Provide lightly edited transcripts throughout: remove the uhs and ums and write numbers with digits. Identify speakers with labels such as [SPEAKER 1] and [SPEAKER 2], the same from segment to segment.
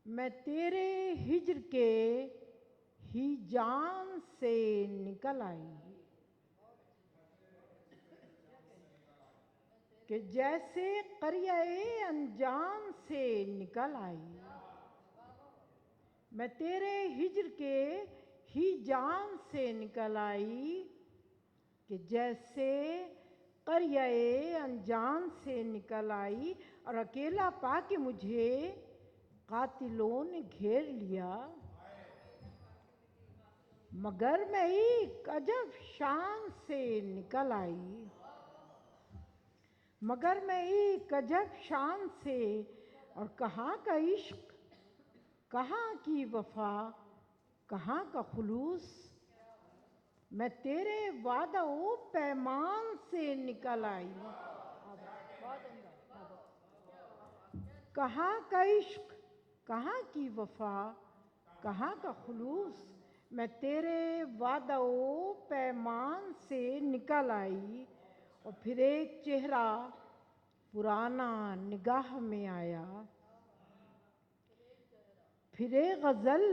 [SPEAKER 1] میں تیرے ہجر کے ہی جان سے نکل آئی کہ جیسے قریہ انجان سے نکل آئی. میں تیرے ہجر کے ہی جان سے نکل آئی کہ جیسے قریہ انجان سے نکل آئی اور اکیلا پا کے مجھے قاتلوں نے گھیر لیا. مگر میں ایک عجب شان سے نکل آئی، مگر میں ایک عجب شان سے. اور کہاں کا عشق، کہاں کی وفا، کہاں کا خلوص، میں تیرے وعدہ و پیمان سے نکل آئی. کہاں کا عشق، کہاں کی وفا، کہاں کا خلوص، میں تیرے وعدہ و پیمان سے نکل آئی. اور پھر ایک چہرہ پرانا نگاہ میں آیا، پھر ایک غزل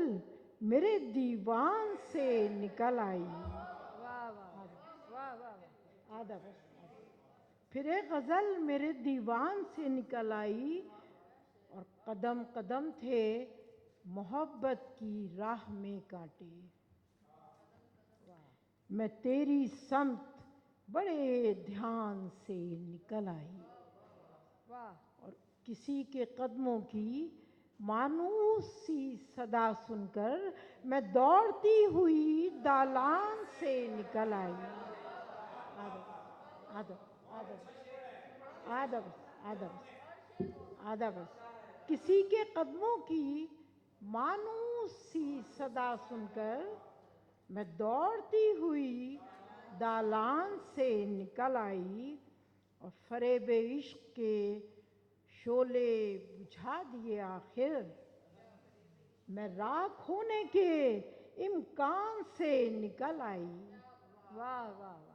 [SPEAKER 1] میرے دیوان سے نکل آئی. پھر ایک غزل میرے دیوان سے نکل آئی اور قدم قدم تھے محبت کی راہ میں کاٹے. میں تیری سمت بڑے دھیان سے نکل آئی اور کسی کے قدموں کی مانوس سی صدا سن کر میں دوڑتی ہوئی دالان سے نکل آئی. آدب کسی کے قدموں کی مانوس سی صدا سن کر میں دوڑتی ہوئی دالان سے نکل آئی اور فریب عشق کے شعلے بجھا دیے. آخر میں راکھ ہونے کے امکان سے نکل آئی.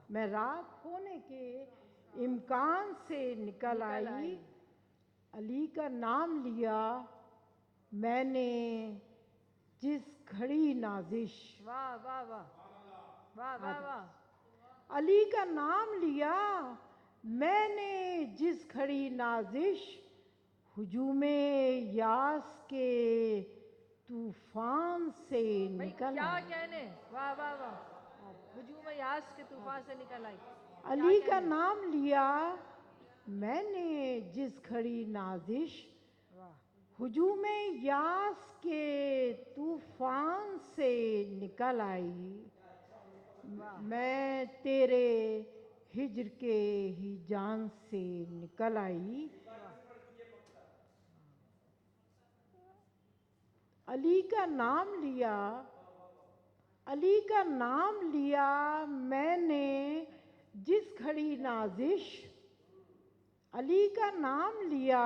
[SPEAKER 1] میں راکھ ہونے کے امکان سے نکل آئی. علی کا نام لیا میں نے جس گھڑی نازش، علی کا نام لیا میں نے جس گھڑی نازش، ہجوم یاس کے طوفان سے نکل
[SPEAKER 2] کیا
[SPEAKER 1] آئی.
[SPEAKER 2] کہنے، واہ واہ واہ، ہجوم یاس کے طوفان سے نکل آئی.
[SPEAKER 1] علی کا نام لیا میں نے جس گھڑی نازش، ہجوم یاس کے طوفان سے نکل آئی. میں تیرے ہجر کے ہی جان سے نکل آئی. علی کا نام لیا، علی کا نام لیا میں نے جس گھڑی نازش، علی کا نام لیا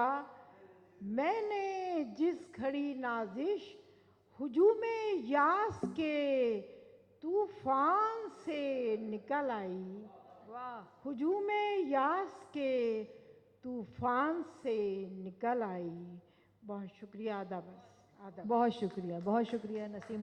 [SPEAKER 1] میں نے جس گھڑی نازش، ہجوم یاس کے طوفان سے نکل آئی. ہجوم یاس کے طوفان سے نکل آئی. بہت شکریہ. آداب.
[SPEAKER 2] بہت شکریہ، بہت شکریہ نسیم.